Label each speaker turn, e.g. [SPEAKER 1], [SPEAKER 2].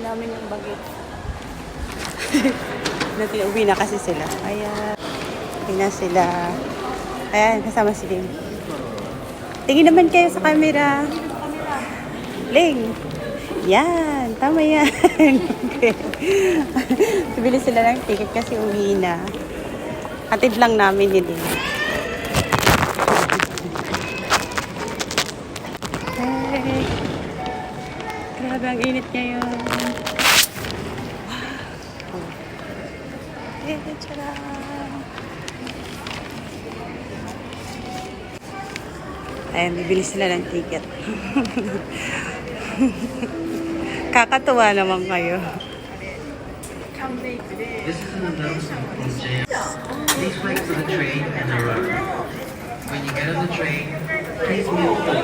[SPEAKER 1] namin yung bagay. Uwi na kasi sila. Ayan. Uwi na sila. Ayan, kasama si Ling. Tingin naman kayo sa camera. Ling. Yan. Tama yan. Okay. Bibili sila ng ticket kasi uwi na. Hatid lang namin ni Ling. Hey. Grabe ang init ngayon. Wow. Tara. Ayan, bibili sila ng ticket. Kakatuwa naman kayo.
[SPEAKER 2] This is an announcement from JR. Please wait for the train and arrive. When you get on the train, please move to the